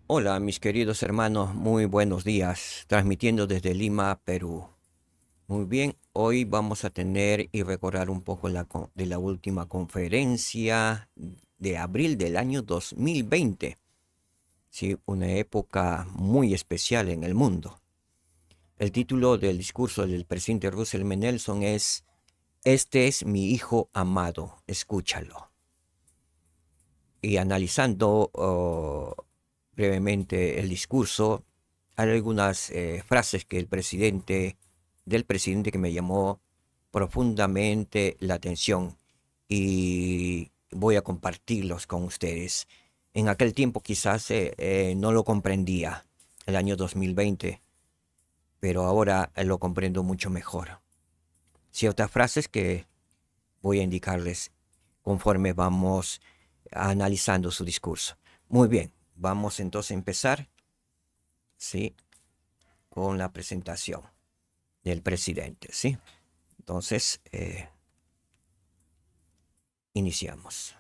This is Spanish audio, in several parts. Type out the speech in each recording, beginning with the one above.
Hola, mis queridos hermanos, muy buenos días, transmitiendo desde Lima, Perú. Muy bien, hoy vamos a tener y recordar un poco de la última conferencia de abril del año 2020. Sí, una época muy especial en el mundo. El título del discurso del presidente Russell M. Nelson es Este es mi hijo amado, escúchalo. Y analizando brevemente el discurso, hay algunas frases del presidente que me llamó profundamente la atención y voy a compartirlos con ustedes. En aquel tiempo quizás no lo comprendía, el año 2020, pero ahora lo comprendo mucho mejor. Ciertas frases que voy a indicarles conforme vamos analizando su discurso. Muy bien, vamos entonces a empezar, ¿sí? Con la presentación del presidente, ¿sí? Entonces, iniciamos.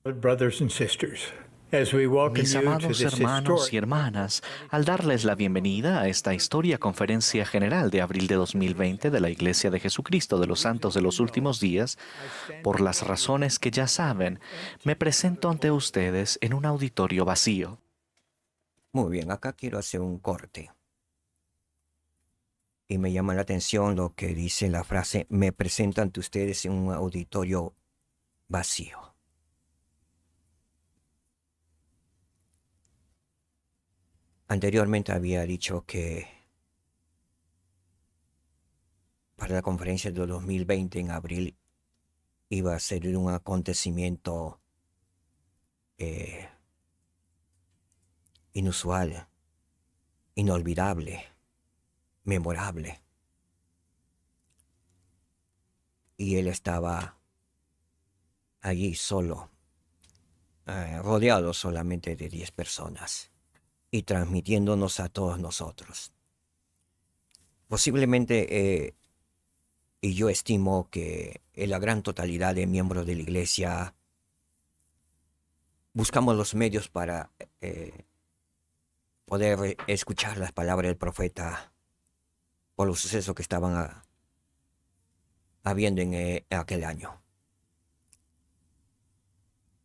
Brothers and sisters, as we welcome Mis you to amados this hermanos y historic hermanas, al darles la bienvenida a esta historia conferencia general de abril de 2020 de la Iglesia de Jesucristo de los Santos de los Últimos Días, por las razones que ya saben, me presento ante ustedes en un auditorio vacío. Muy bien, acá quiero hacer un corte. Y me llama la atención lo que dice la frase, me presento ante ustedes en un auditorio vacío. Anteriormente había dicho que para la conferencia de 2020 en abril iba a ser un acontecimiento eh, inusual, inolvidable, memorable. Y él estaba allí solo, rodeado solamente de 10 personas y transmitiéndonos a todos nosotros. Posiblemente, y yo estimo que en la gran totalidad de miembros de la iglesia buscamos los medios para poder escuchar las palabras del profeta por los sucesos que estaban habiendo en aquel año.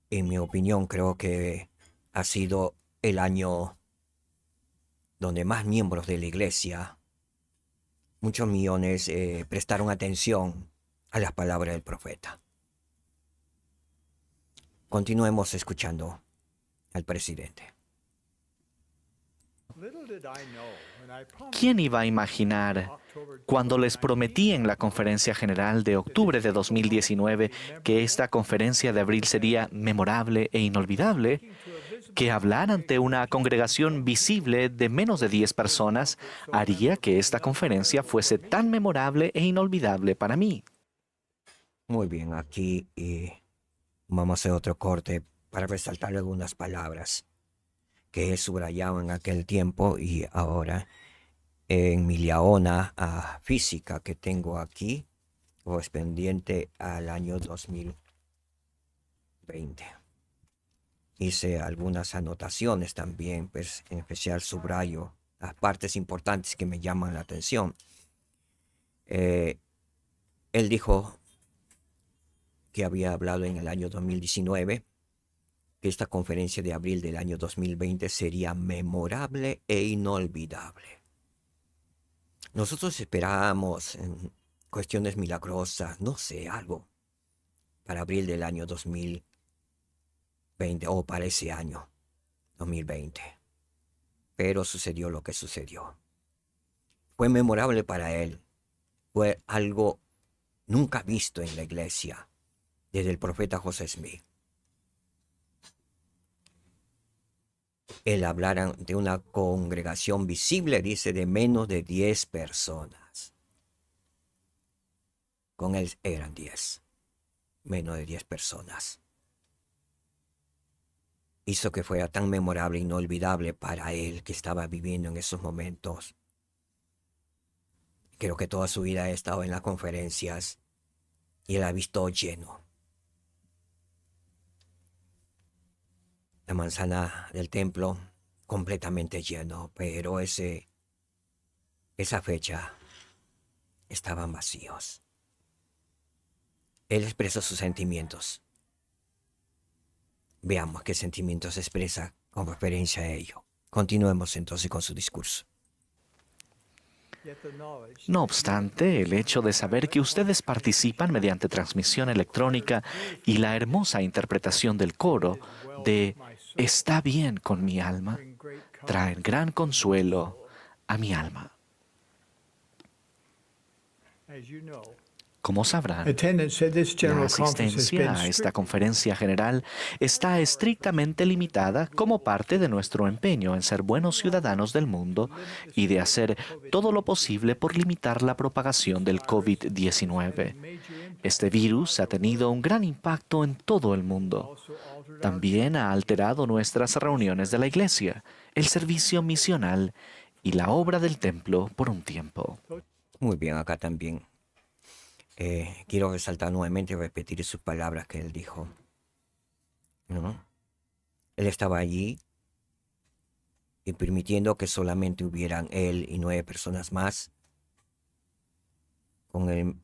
En mi opinión, creo que ha sido el año donde más miembros de la iglesia, muchos millones, prestaron atención a las palabras del profeta. Continuemos escuchando al presidente. ¿Quién iba a imaginar, cuando les prometí en la conferencia general de octubre de 2019 que esta conferencia de abril sería memorable e inolvidable, que hablar ante una congregación visible de menos de 10 personas haría que esta conferencia fuese tan memorable e inolvidable para mí? Muy bien, aquí vamos a hacer otro corte para resaltar algunas palabras que he subrayado en aquel tiempo y ahora en mi liaona física que tengo aquí, correspondiente al año 2020. Hice algunas anotaciones también, pues en especial subrayo las partes importantes que me llaman la atención. Eh, Él dijo que había hablado en el año 2019 que esta conferencia de abril del año 2020 sería memorable e inolvidable. Nosotros esperábamos en cuestiones milagrosas, no sé, algo para abril del año 2020 o para ese año 2020. Pero sucedió lo que sucedió. Fue memorable para él. Fue algo nunca visto en la iglesia desde el profeta José Smith. El hablar ante una congregación visible, dice, de menos de 10 personas. Con él eran 10, menos de 10 personas. Hizo que fuera tan memorable e inolvidable para él que estaba viviendo en esos momentos. Creo que toda su vida ha estado en las conferencias y él ha visto lleno. la manzana del templo completamente lleno, pero esa fecha estaban vacíos. Él expresa sus sentimientos. Veamos qué sentimientos expresa con referencia a ello. Continuemos entonces con su discurso. No obstante, el hecho de saber que ustedes participan mediante transmisión electrónica y la hermosa interpretación del coro de "Está bien con mi alma" traen gran consuelo a mi alma. Como sabrán, Attendance at this la general conference has asistencia been a esta strict. conferencia general está estrictamente limitada como parte de nuestro empeño en ser buenos ciudadanos del mundo y de hacer todo lo posible por limitar la propagación del COVID-19. Este virus ha tenido un gran impacto en todo el mundo. También ha alterado nuestras reuniones de la iglesia, el servicio misional y la obra del templo por un tiempo. Muy bien, acá también quiero resaltar nuevamente y repetir sus palabras que él dijo, ¿no? Él estaba allí y permitiendo que solamente hubieran él y 9 personas más, con el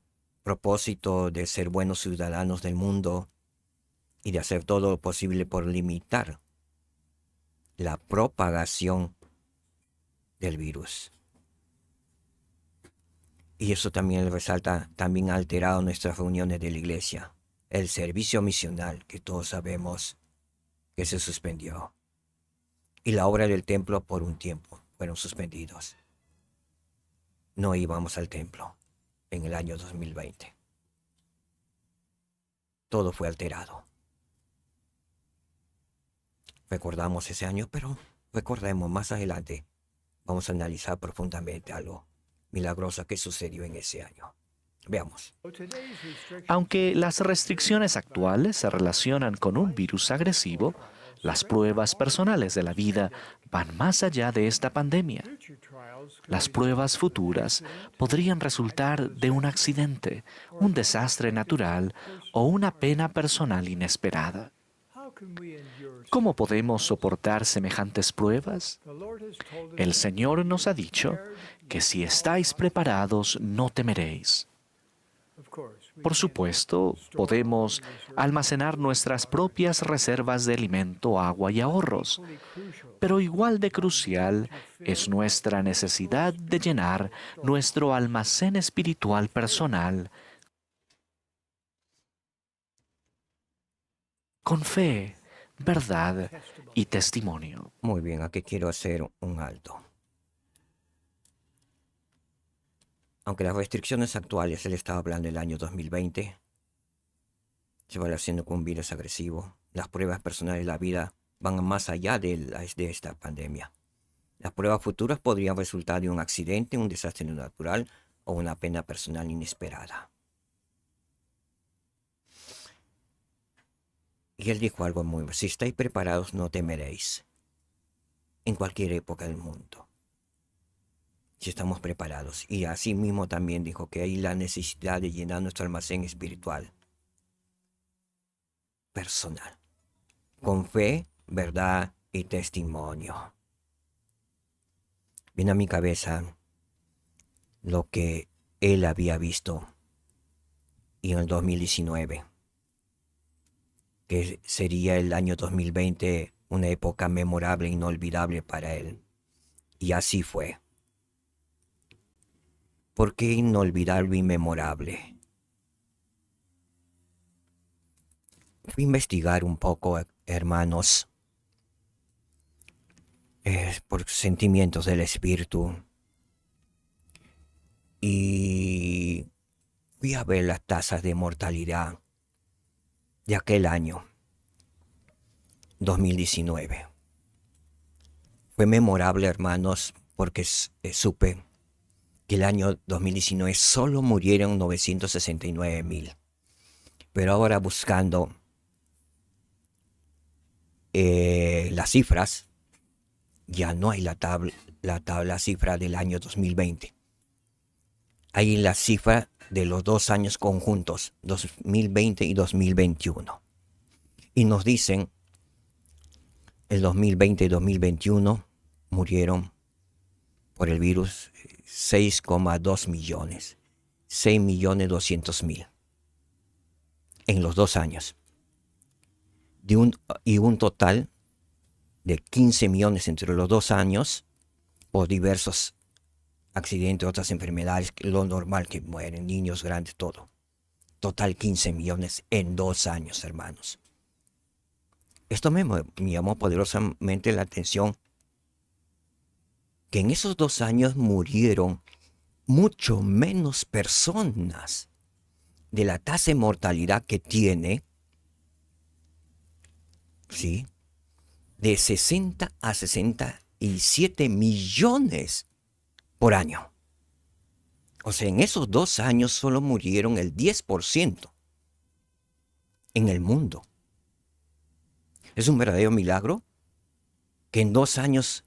propósito de ser buenos ciudadanos del mundo y de hacer todo lo posible por limitar la propagación del virus. Y eso también resalta, también ha alterado nuestras reuniones de la iglesia. El servicio misional, que todos sabemos que se suspendió. Y la obra del templo por un tiempo fueron suspendidos. No íbamos al templo en el año 2020. Todo fue alterado. Recordamos ese año, pero recordemos más adelante. Vamos a analizar profundamente algo milagroso que sucedió en ese año. Veamos. Aunque las restricciones actuales se relacionan con un virus agresivo, las pruebas personales de la vida van más allá de esta pandemia. Las pruebas futuras podrían resultar de un accidente, un desastre natural o una pena personal inesperada. ¿Cómo podemos soportar semejantes pruebas? El Señor nos ha dicho que si estáis preparados no temeréis. Por supuesto, podemos almacenar nuestras propias reservas de alimento, agua y ahorros, pero igual de crucial es nuestra necesidad de llenar nuestro almacén espiritual personal con fe, verdad y testimonio. Muy bien, aquí quiero hacer un alto. Aunque las restricciones actuales, él estaba hablando del año 2020, se va haciendo con un virus agresivo. Las pruebas personales de la vida van más allá de esta pandemia. Las pruebas futuras podrían resultar de un accidente, un desastre natural o una pena personal inesperada. Y él dijo algo muy bueno: si estáis preparados no temeréis. En cualquier época del mundo. Si estamos preparados. Y así mismo también dijo que hay la necesidad de llenar nuestro almacén espiritual personal, con fe, verdad y testimonio. Viene a mi cabeza lo que él había visto y en el 2019, que sería el año 2020 una época memorable e inolvidable para él. Y así fue. ¿Por qué inolvidable y memorable? Fui a investigar un poco, hermanos, por sentimientos del espíritu. Y fui a ver las tasas de mortalidad de aquel año, 2019. Fue memorable, hermanos, porque supe que el año 2019 solo murieron 969,000. Pero ahora buscando las cifras, ya no hay la cifra del año 2020. Hay la cifra de los 2 años conjuntos, 2020 y 2021. Y nos dicen el 2020 y 2021 murieron por el virus 6,2 millones, 6.200.000 en los 2 años. Y un total de 15 millones entre los 2 años por diversos accidentes, otras enfermedades, lo normal que mueren, niños grandes, todo. Total 15 millones en 2 años, hermanos. Esto me llamó poderosamente la atención, que en esos 2 años murieron mucho menos personas de la tasa de mortalidad que tiene, ¿sí?, de 60 a 67 millones por año. O sea, en esos 2 años solo murieron el 10% en el mundo. Es un verdadero milagro que en 2 años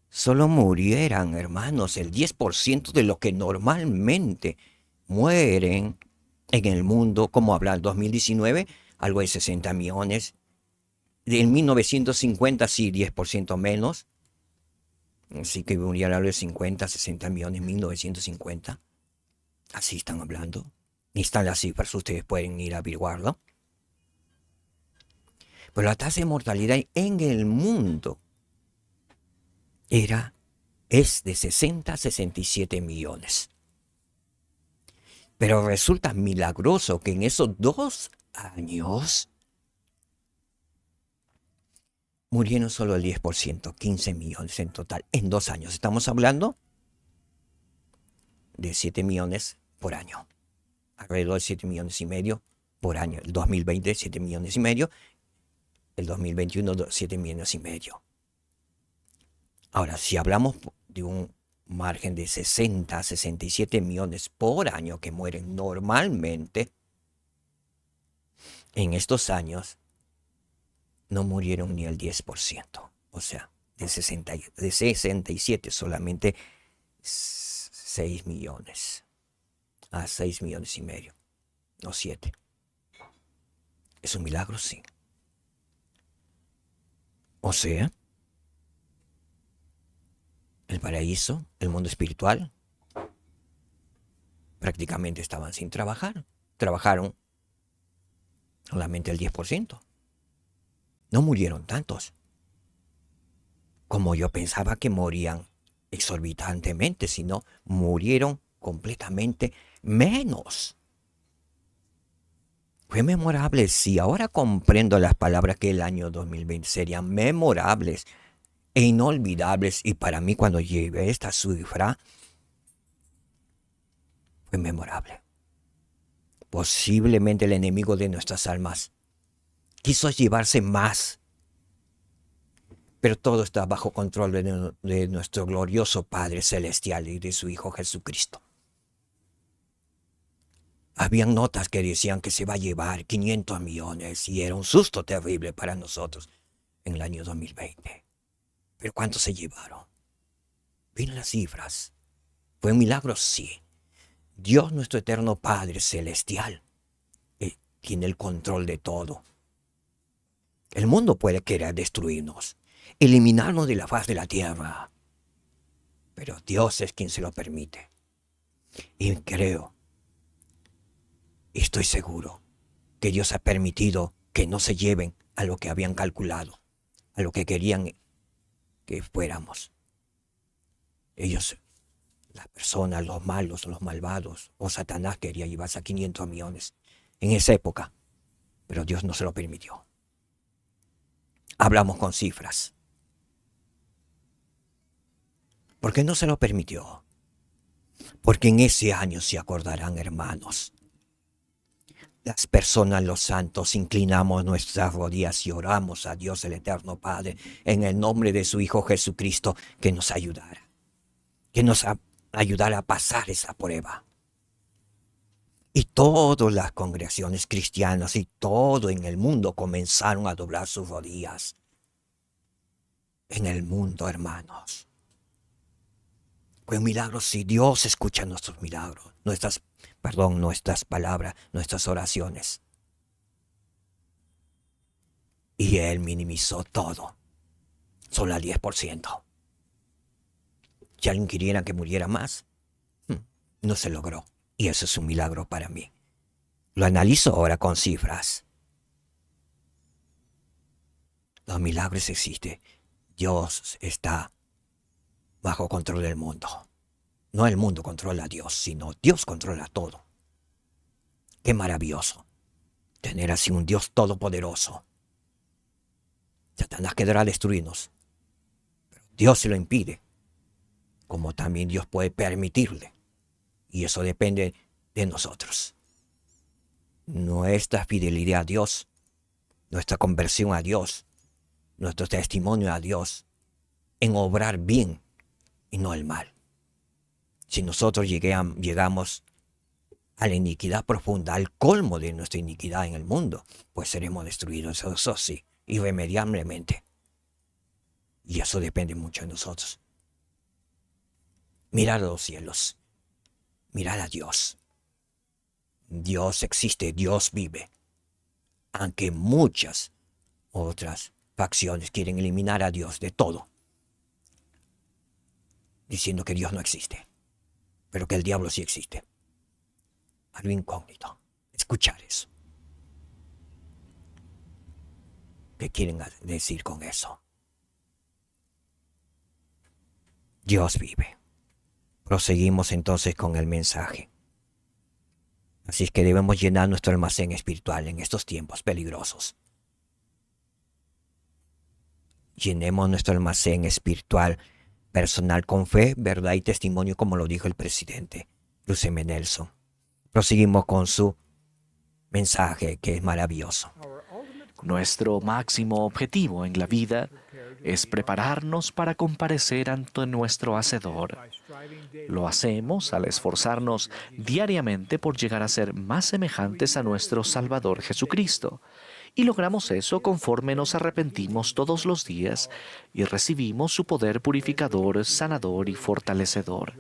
solo murieran, hermanos, el 10% de lo que normalmente mueren en el mundo, como habla el 2019, algo de 60 millones. En 1950 sí, 10% menos. Así que murieron algo de 50, 60 millones en 1950. Así están hablando. Y están las cifras, ustedes pueden ir a averiguarlo. Pero la tasa de mortalidad en el mundo es de 60 a 67 millones. Pero resulta milagroso que en esos 2 años murieron solo el 10%, 15 millones en total, en 2 años. Estamos hablando de 7 millones por año. Alrededor de 7 millones y medio por año. El 2020, 7 millones y medio. El 2021, 7 millones y medio. Ahora, si hablamos de un margen de 60 a 67 millones por año que mueren normalmente, en estos años no murieron ni el 10%. O sea, de 67 solamente 6 millones. A 6 millones y medio. No 7. ¿Es un milagro? Sí. O sea, el paraíso, el mundo espiritual, prácticamente estaban sin trabajar. Trabajaron solamente el 10%. No murieron tantos como yo pensaba que morían exorbitantemente, sino murieron completamente menos. Fue memorable, sí. Ahora comprendo las palabras que el año 2020 serían memorables e inolvidables. Y para mí, cuando llevé esta cifra, fue memorable. Posiblemente el enemigo de nuestras almas quiso llevarse más, pero todo está bajo control de nuestro glorioso Padre Celestial y de su Hijo Jesucristo. Habían notas que decían que se va a llevar 500 millones y era un susto terrible para nosotros en el año 2020. Pero ¿cuántos se llevaron? Miren las cifras. ¿Fue un milagro? Sí. Dios, nuestro eterno Padre Celestial, tiene el control de todo. El mundo puede querer destruirnos, eliminarnos de la faz de la tierra, pero Dios es quien se lo permite. Y creo, estoy seguro, que Dios ha permitido que no se lleven a lo que habían calculado, a lo que querían que fuéramos. Ellos, las personas, los malos, los malvados, o Satanás quería llevarse a 500 millones en esa época, pero Dios no se lo permitió. Hablamos con cifras. ¿Por qué no se lo permitió? Porque en ese año se acordarán, hermanos. Las personas, los santos, inclinamos nuestras rodillas y oramos a Dios el Eterno Padre en el nombre de su Hijo Jesucristo que nos ayudara. Que nos ayudara a pasar esa prueba. Y todas las congregaciones cristianas y todo en el mundo comenzaron a doblar sus rodillas. En el mundo, hermanos. Fue un milagro si Dios escucha nuestros milagros, nuestras palabras, nuestras oraciones. Y Él minimizó todo solo al 10%. Si alguien quisiera que muriera más, no se logró. Y eso es un milagro para mí. Lo analizo ahora con cifras. Los milagros existen. Dios está bajo control del mundo. No el mundo controla a Dios, sino Dios controla todo. Qué maravilloso tener así un Dios todopoderoso. Satanás querrá destruirnos, pero Dios se lo impide, como también Dios puede permitirle. Y eso depende de nosotros. Nuestra fidelidad a Dios, nuestra conversión a Dios, nuestro testimonio a Dios, en obrar bien y no el mal. Si nosotros llegamos a la iniquidad profunda, al colmo de nuestra iniquidad en el mundo, pues seremos destruidos, eso sí, irremediablemente. Y eso depende mucho de nosotros. Mirad a los cielos, mirad a Dios. Dios existe, Dios vive. Aunque muchas otras facciones quieren eliminar a Dios de todo, diciendo que Dios no existe, pero que el diablo sí existe. Algo incógnito. Escuchar eso. ¿Qué quieren decir con eso? Dios vive. Proseguimos entonces con el mensaje. Así es que debemos llenar nuestro almacén espiritual en estos tiempos peligrosos. Llenemos nuestro almacén espiritual personal con fe, verdad y testimonio, como lo dijo el presidente Russell M. Nelson. Proseguimos con su mensaje, que es maravilloso. Nuestro máximo objetivo en la vida es prepararnos para comparecer ante nuestro Hacedor. Lo hacemos al esforzarnos diariamente por llegar a ser más semejantes a nuestro Salvador Jesucristo. Y logramos eso conforme nos arrepentimos todos los días y recibimos su poder purificador, sanador y fortalecedor.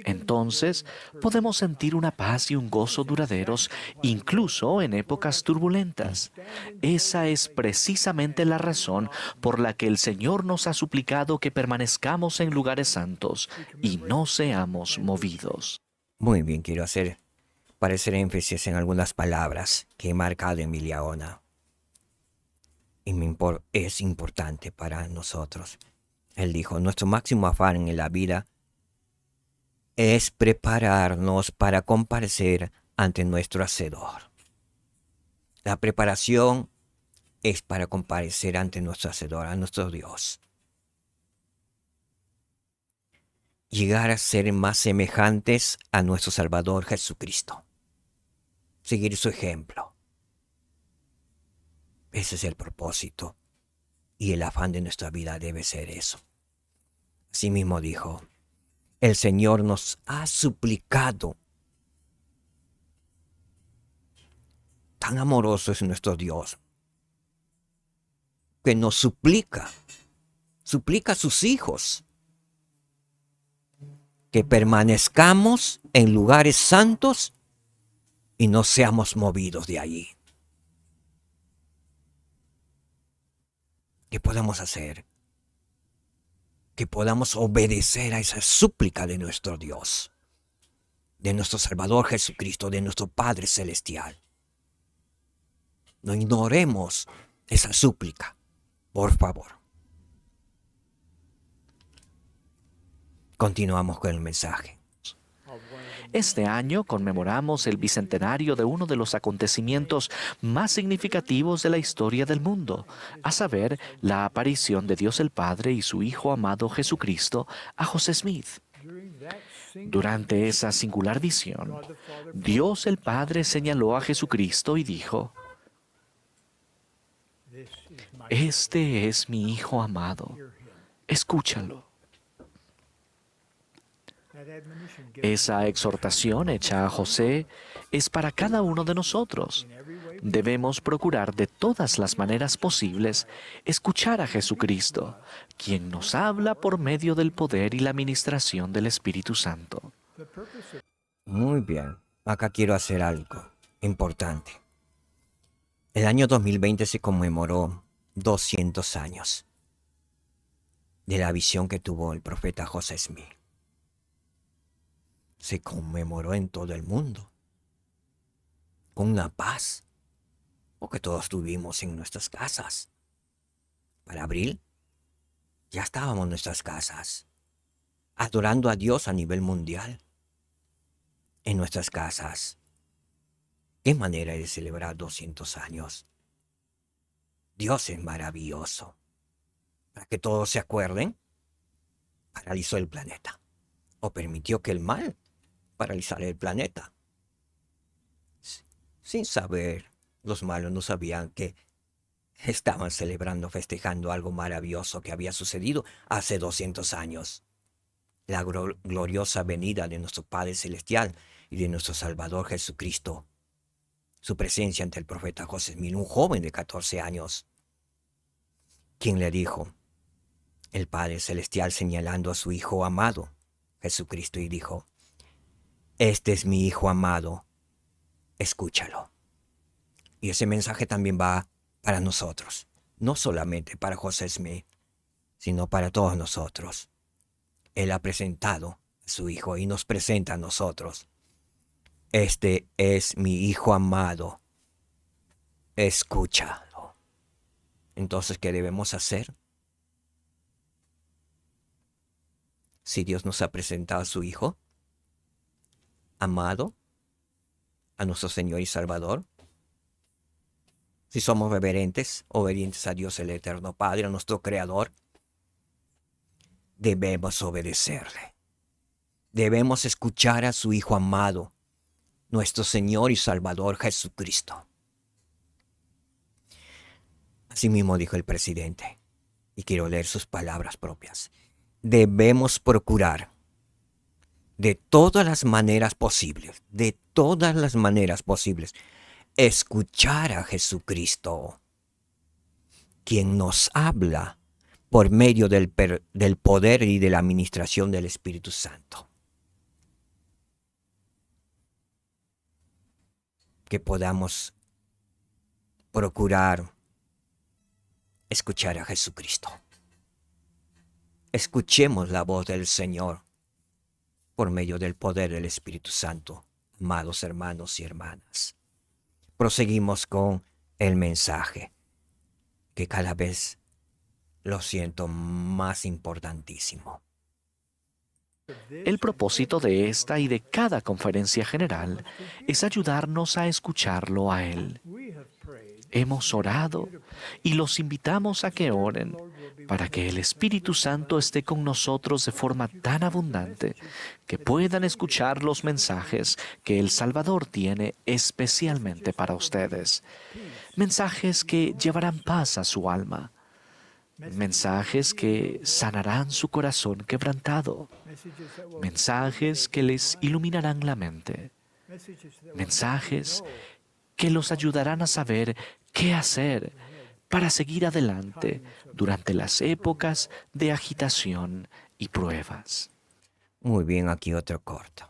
Entonces, podemos sentir una paz y un gozo duraderos, incluso en épocas turbulentas. Esa es precisamente la razón por la que el Señor nos ha suplicado que permanezcamos en lugares santos y no seamos movidos. Muy bien, quiero parecer énfasis en algunas palabras que he marcado en mi diagonal. Y es importante para nosotros. Él dijo, nuestro máximo afán en la vida es prepararnos para comparecer ante nuestro Hacedor. La preparación es para comparecer ante nuestro Hacedor, a nuestro Dios. Llegar a ser más semejantes a nuestro Salvador Jesucristo. Seguir su ejemplo. Ese es el propósito. Y el afán de nuestra vida debe ser eso. Asimismo dijo, el Señor nos ha suplicado. Tan amoroso es nuestro Dios, que nos suplica a sus hijos, que permanezcamos en lugares santos y no seamos movidos de allí. ¿Qué podemos hacer? Que podamos obedecer a esa súplica de nuestro Dios, de nuestro Salvador Jesucristo, de nuestro Padre Celestial. No ignoremos esa súplica, por favor. Continuamos con el mensaje. Este año conmemoramos el bicentenario de uno de los acontecimientos más significativos de la historia del mundo, a saber, la aparición de Dios el Padre y su Hijo amado Jesucristo a José Smith. Durante esa singular visión, Dios el Padre señaló a Jesucristo y dijo, «Este es mi Hijo amado, escúchalo». Esa exhortación hecha a José es para cada uno de nosotros. Debemos procurar de todas las maneras posibles escuchar a Jesucristo, quien nos habla por medio del poder y la ministración del Espíritu Santo. Muy bien, acá quiero hacer algo importante. El año 2020 se conmemoró 200 años de la visión que tuvo el profeta José Smith. Se conmemoró en todo el mundo con una paz, porque todos estuvimos en nuestras casas. Para abril ya estábamos en nuestras casas, adorando a Dios a nivel mundial, en nuestras casas. ¿Qué manera de celebrar 200 años? Dios es maravilloso. Para que todos se acuerden, paralizó el planeta, o permitió que el mal paralizara el planeta. Sin saber, los malos no sabían que estaban celebrando, festejando algo maravilloso que había sucedido hace 200 años. La gloriosa venida de nuestro Padre Celestial y de nuestro Salvador Jesucristo. Su presencia ante el profeta José Smith, un joven de 14 años, quien le dijo, el Padre Celestial señalando a su Hijo amado, Jesucristo, y dijo, este es mi Hijo amado, escúchalo. Y ese mensaje también va para nosotros, no solamente para José Smith, sino para todos nosotros. Él ha presentado a su Hijo y nos presenta a nosotros. Este es mi Hijo amado, escúchalo. Entonces, ¿qué debemos hacer? Si Dios nos ha presentado a su Hijo amado, a nuestro Señor y Salvador, si somos reverentes, obedientes a Dios el Eterno Padre, a nuestro Creador, debemos obedecerle. Debemos escuchar a su Hijo amado, nuestro Señor y Salvador Jesucristo. Asimismo dijo el presidente, y quiero leer sus palabras propias. Debemos procurar de todas las maneras posibles, escuchar a Jesucristo, quien nos habla por medio del poder y de la administración del Espíritu Santo. Que podamos procurar escuchar a Jesucristo. Escuchemos la voz del Señor por medio del poder del Espíritu Santo, amados hermanos y hermanas. Proseguimos con el mensaje, que cada vez lo siento más importantísimo. El propósito de esta y de cada conferencia general es ayudarnos a escucharlo a Él. Hemos orado y los invitamos a que oren para que el Espíritu Santo esté con nosotros de forma tan abundante que puedan escuchar los mensajes que el Salvador tiene especialmente para ustedes. Mensajes que llevarán paz a su alma. Mensajes que sanarán su corazón quebrantado. Mensajes que les iluminarán la mente. Mensajes que los ayudarán a saber qué hacer para seguir adelante durante las épocas de agitación y pruebas. Muy bien, aquí otro corto.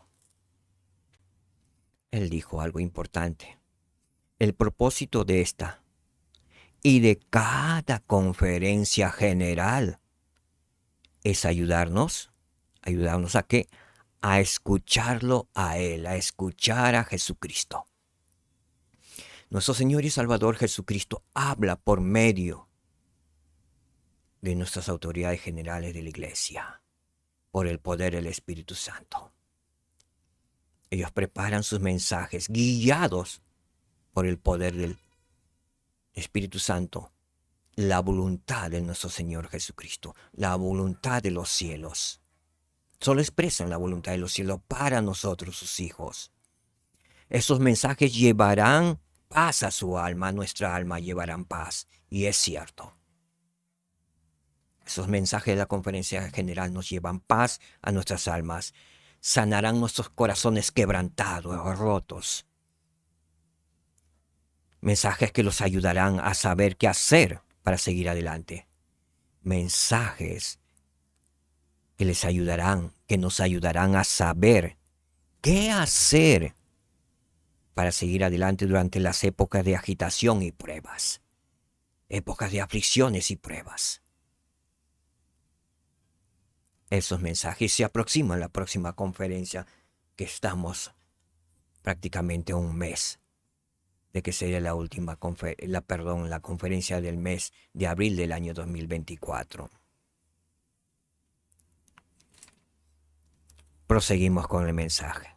Él dijo algo importante. El propósito de esta y de cada conferencia general es ayudarnos a qué? A escucharlo a Él, a escuchar a Jesucristo. Nuestro Señor y Salvador Jesucristo habla por medio de nuestras autoridades generales de la Iglesia, por el poder del Espíritu Santo. Ellos preparan sus mensajes guiados por el poder del Espíritu Santo, la voluntad de nuestro Señor Jesucristo, la voluntad de los cielos. Solo expresan la voluntad de los cielos para nosotros, sus hijos. Esos mensajes llevarán paz a su alma, a nuestra alma llevarán paz. Y es cierto. Esos mensajes de la conferencia general nos llevan paz a nuestras almas. Sanarán nuestros corazones quebrantados o rotos. Mensajes que los ayudarán a saber qué hacer para seguir adelante. Mensajes que les ayudarán, que nos ayudarán a saber qué hacer para seguir adelante durante las épocas de agitación y pruebas. Épocas de aflicciones y pruebas. esos mensajes. Se aproxima la próxima conferencia, que estamos prácticamente un mes de que sería la última la conferencia del mes de abril del año 2024. Proseguimos con el mensaje.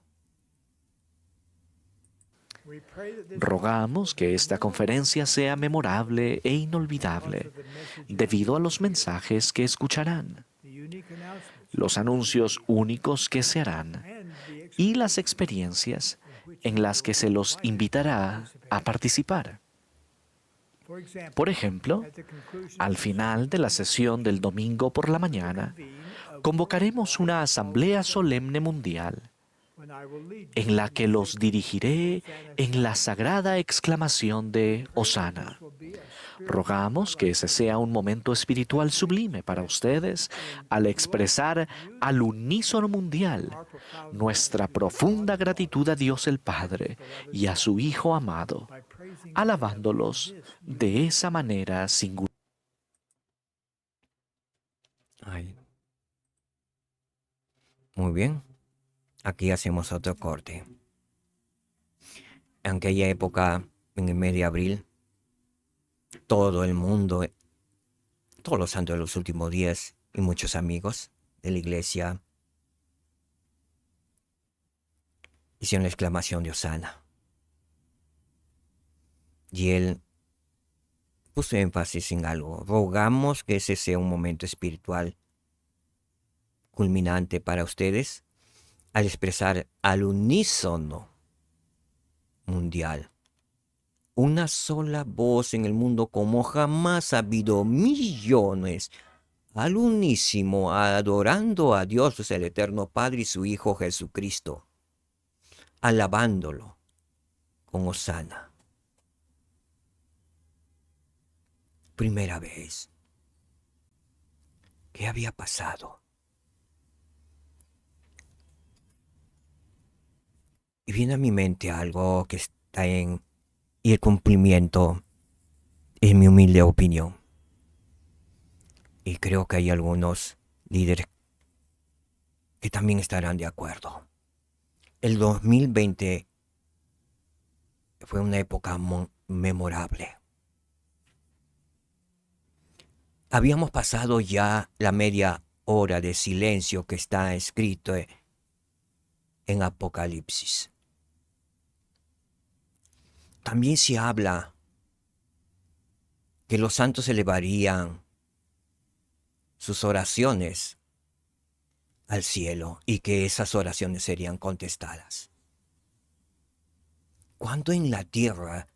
Rogamos que esta conferencia sea memorable e inolvidable debido a los mensajes que escucharán, los anuncios únicos que se harán y las experiencias en las que se los invitará a participar. Por ejemplo, al final de la sesión del domingo por la mañana, convocaremos una asamblea solemne mundial en la que los dirigiré en la sagrada exclamación de Hosana. Rogamos que ese sea un momento espiritual sublime para ustedes al expresar al unísono mundial nuestra profunda gratitud a Dios el Padre y a su Hijo amado, alabándolos de esa manera singular. Muy bien. Aquí hacemos otro corte. En aquella época, en el mes de abril, todo el mundo, todos los santos de los últimos días y muchos amigos de la iglesia hicieron la exclamación de Hosana. Y él puso énfasis en algo. Rogamos que ese sea un momento espiritual culminante para ustedes al expresar al unísono mundial una sola voz en el mundo como jamás ha habido, millones al unísimo adorando a Dios el Eterno Padre y su Hijo Jesucristo, alabándolo con Hosana. Primera vez. ¿Qué había pasado? Y viene a mi mente algo que está en el cumplimiento, en mi humilde opinión. Y creo que hay algunos líderes que también estarán de acuerdo. El 2020 fue una época memorable. Habíamos pasado ya la media hora de silencio que está escrito en Apocalipsis. También se habla que los santos elevarían sus oraciones al cielo y que esas oraciones serían contestadas. ¿Cuándo en la tierra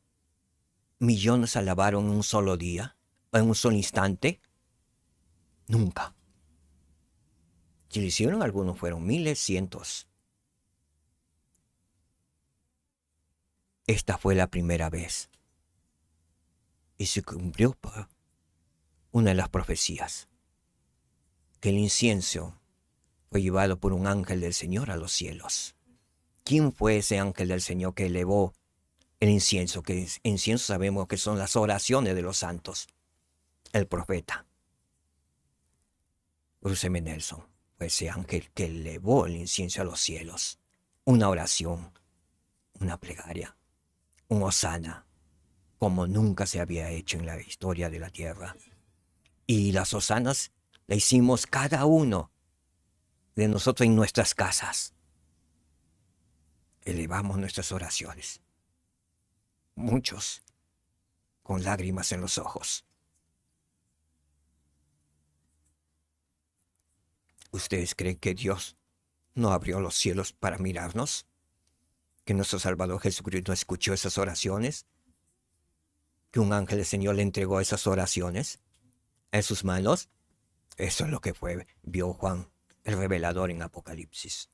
millones alabaron en un solo día, en un solo instante? Nunca. Si lo hicieron, algunos fueron miles, cientos. Esta fue la primera vez. Y se cumplió una de las profecías, que el incienso fue llevado por un ángel del Señor a los cielos. ¿Quién fue ese ángel del Señor que elevó el incienso? Que incienso sabemos que son las oraciones de los santos. El profeta Bruce M. Nelson fue ese ángel que elevó el incienso a los cielos. Una oración, una plegaria, un hosana, como nunca se había hecho en la historia de la tierra. Y las hosanas la hicimos cada uno de nosotros en nuestras casas. Elevamos nuestras oraciones. Muchos con lágrimas en los ojos. ¿Ustedes creen que Dios no abrió los cielos para mirarnos? ¿Que nuestro Salvador Jesucristo escuchó esas oraciones? ¿Que un ángel del Señor le entregó esas oraciones en sus manos? Eso es lo que vio Juan, el revelador, en Apocalipsis.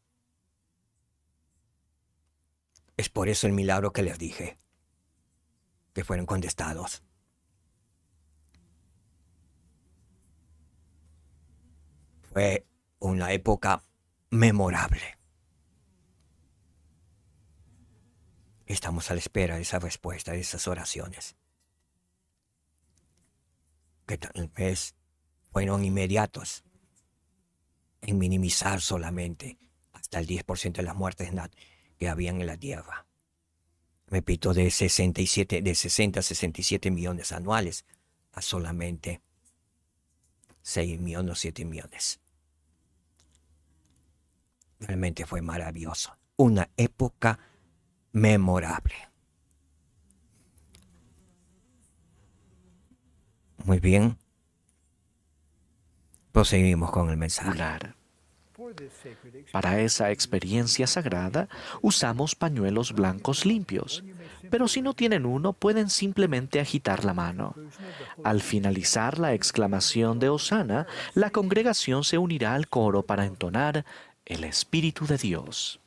Es por eso el milagro que les dije, que fueron contestados. Fue una época memorable. Estamos a la espera de esa respuesta, de esas oraciones, que tal vez fueron inmediatos en minimizar solamente hasta el 10% de las muertes que habían en la tierra. Repito, de 60 a 67 millones anuales a solamente 6 millones o 7 millones. Realmente fue maravilloso. Una época memorable. Muy bien. Proseguimos con el mensaje. Para esa experiencia sagrada usamos pañuelos blancos limpios, pero si no tienen uno pueden simplemente agitar la mano. Al finalizar la exclamación de Hosana, la congregación se unirá al coro para entonar el Espíritu de Dios.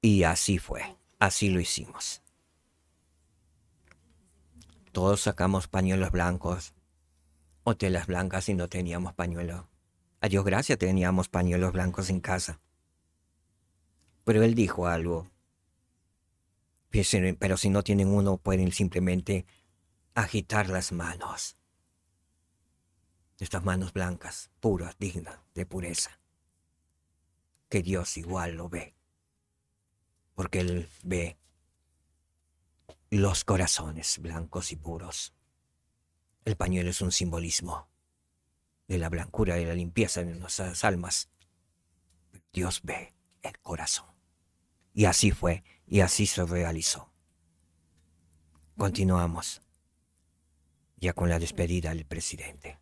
Y así fue, así lo hicimos. Todos sacamos pañuelos blancos o telas blancas y no teníamos pañuelo. A Dios gracias teníamos pañuelos blancos en casa. Pero él dijo algo. Pero si no tienen uno, pueden simplemente agitar las manos. Estas manos blancas, puras, dignas de pureza. Que Dios igual lo ve. Porque Él ve los corazones blancos y puros. El pañuelo es un simbolismo de la blancura y la limpieza de nuestras almas. Dios ve el corazón. Y así fue, y así se realizó. Continuamos ya con la despedida del presidente.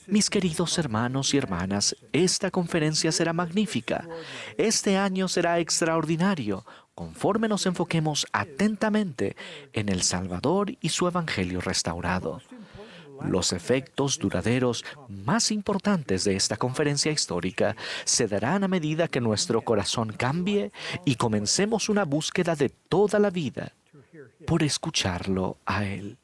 Mis queridos hermanos y hermanas, esta conferencia será magnífica. Este año será extraordinario, conforme nos enfoquemos atentamente en el Salvador y su Evangelio restaurado. Los efectos duraderos más importantes de esta conferencia histórica se darán a medida que nuestro corazón cambie y comencemos una búsqueda de toda la vida por escucharlo a Él.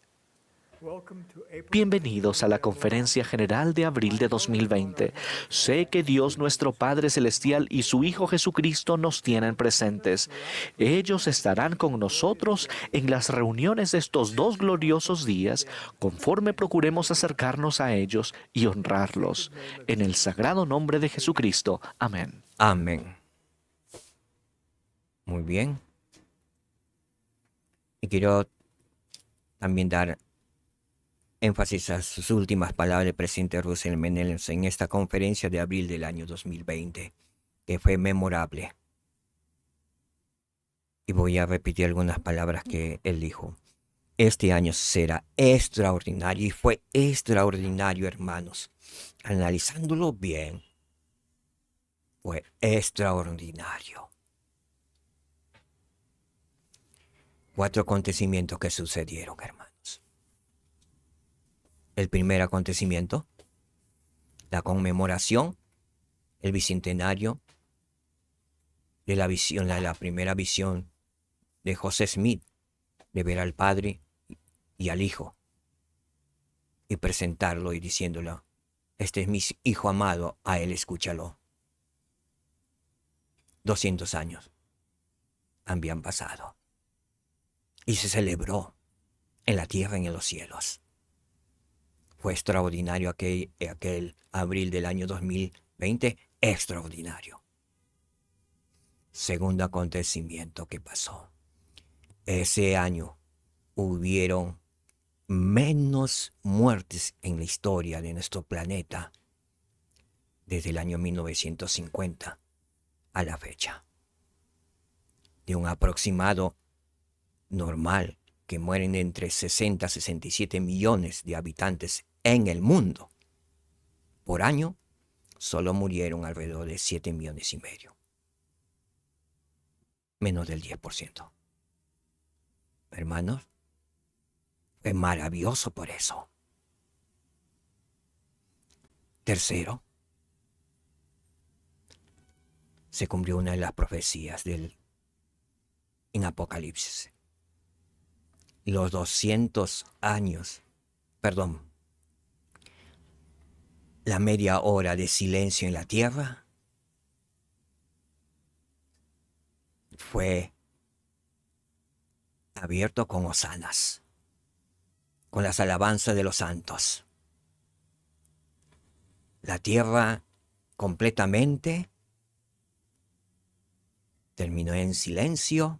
Bienvenidos a la Conferencia General de abril de 2020. Sé que Dios nuestro Padre Celestial y su Hijo Jesucristo nos tienen presentes. Ellos estarán con nosotros en las reuniones de estos 2 gloriosos días, conforme procuremos acercarnos a ellos y honrarlos. En el sagrado nombre de Jesucristo. Amén. Amén. Muy bien. Y quiero también dar énfasis a sus últimas palabras del presidente Russell Menem en esta conferencia de abril del año 2020, que fue memorable. Y voy a repetir algunas palabras que él dijo. Este año será extraordinario, y fue extraordinario, hermanos. Analizándolo bien, fue extraordinario. 4 acontecimientos que sucedieron, hermanos. El primer acontecimiento, la conmemoración, el bicentenario de la primera visión de José Smith, de ver al Padre y al Hijo, y presentarlo y diciéndolo: este es mi Hijo amado, a él escúchalo. 200 años habían pasado y se celebró en la tierra y en los cielos. Fue extraordinario aquel abril del año 2020, extraordinario. Segundo acontecimiento que pasó. Ese año hubieron menos muertes en la historia de nuestro planeta desde el año 1950 a la fecha. De un aproximado normal que mueren entre 60 a 67 millones de habitantes en el mundo por año, solo murieron alrededor de 7 millones y medio. Menos del 10%. Hermanos, fue maravilloso por eso. Tercero, se cumplió una de las profecías en Apocalipsis. Los 200 años, la media hora de silencio en la tierra fue abierto con hosanas, con las alabanzas de los santos. La tierra completamente. Terminó en silencio.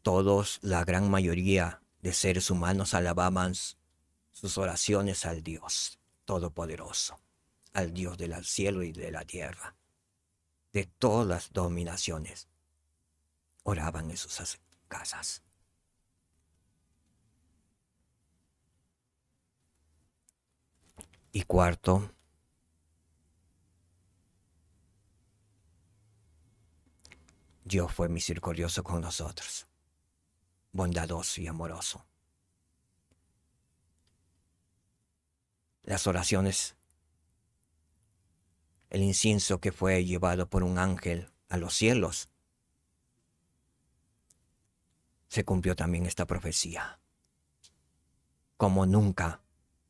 Todos, la gran mayoría de seres humanos alababan sus oraciones al Dios Todopoderoso, al Dios del cielo y de la tierra, de todas las dominaciones. Oraban en sus casas. Y cuarto, Dios fue misericordioso con nosotros, bondadoso y amoroso. Las oraciones, el incienso que fue llevado por un ángel a los cielos, se cumplió también esta profecía. Como nunca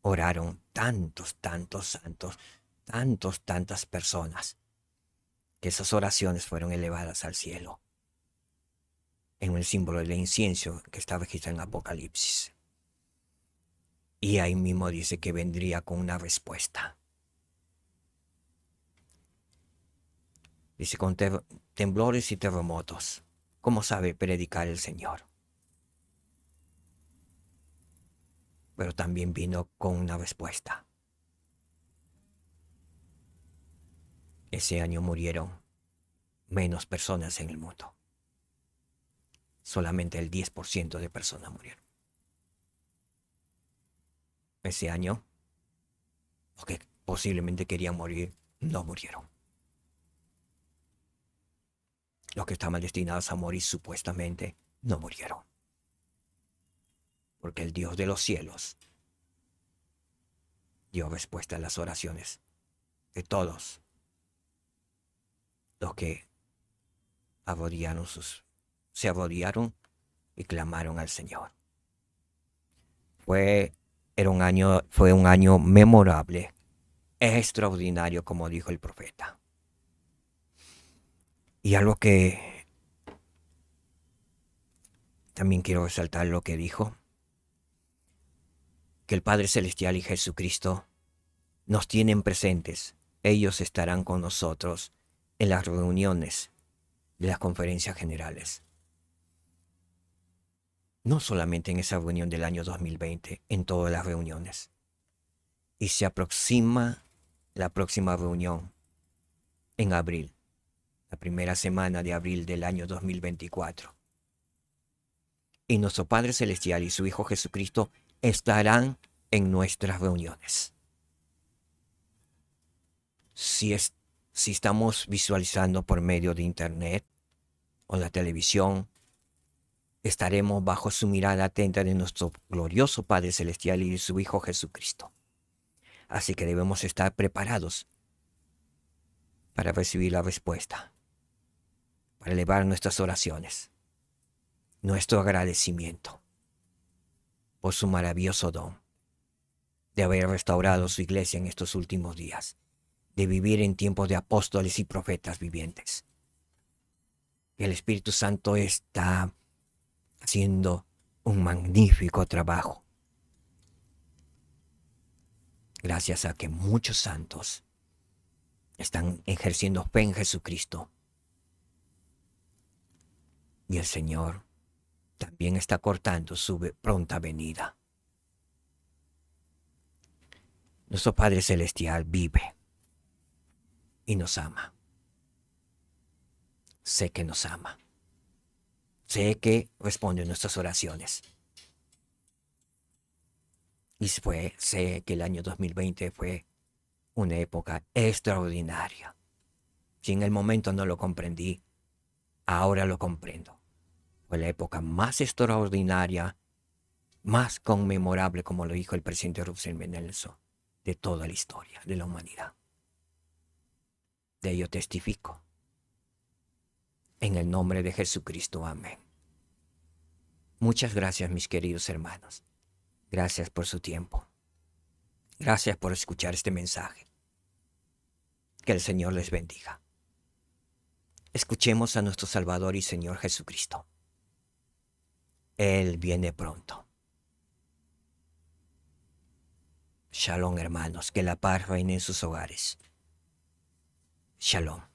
oraron tantos santos, tantas personas, que esas oraciones fueron elevadas al cielo, en el símbolo del incienso que está registrado en Apocalipsis. Y ahí mismo dice que vendría con una respuesta. Dice, con temblores y terremotos, ¿cómo sabe predicar el Señor? Pero también vino con una respuesta. Ese año murieron menos personas en el mundo. Solamente el 10% de personas murieron. Ese año, los que posiblemente querían morir, no murieron. Los que estaban destinados a morir supuestamente, no murieron. Porque el Dios de los cielos dio respuesta a las oraciones de todos los que se arrodillaron y clamaron al Señor. Fue un año memorable, extraordinario, como dijo el profeta. Y algo que también quiero resaltar, lo que dijo, que el Padre Celestial y Jesucristo nos tienen presentes. Ellos estarán con nosotros en las reuniones de las conferencias generales. No solamente en esa reunión del año 2020, en todas las reuniones. Y se aproxima la próxima reunión en abril, la primera semana de abril del año 2024. Y nuestro Padre Celestial y su Hijo Jesucristo estarán en nuestras reuniones. Si estamos visualizando por medio de internet o la televisión, estaremos bajo su mirada atenta de nuestro glorioso Padre Celestial y de su Hijo Jesucristo. Así que debemos estar preparados para recibir la respuesta, para elevar nuestras oraciones, nuestro agradecimiento por su maravilloso don de haber restaurado su iglesia en estos últimos días, de vivir en tiempos de apóstoles y profetas vivientes. El Espíritu Santo está haciendo un magnífico trabajo, gracias a que muchos santos están ejerciendo fe en Jesucristo. Y el Señor también está cortando su pronta venida. Nuestro Padre Celestial vive y nos ama. Sé que nos ama. Sé que responde a nuestras oraciones. Y sé que el año 2020 fue una época extraordinaria. Si en el momento no lo comprendí, ahora lo comprendo. Fue la época más extraordinaria, más conmemorable, como lo dijo el presidente Russell M. Nelson, de toda la historia de la humanidad. De ello testifico. En el nombre de Jesucristo, amén. Muchas gracias, mis queridos hermanos. Gracias por su tiempo. Gracias por escuchar este mensaje. Que el Señor les bendiga. Escuchemos a nuestro Salvador y Señor Jesucristo. Él viene pronto. Shalom, hermanos. Que la paz reine en sus hogares. Shalom.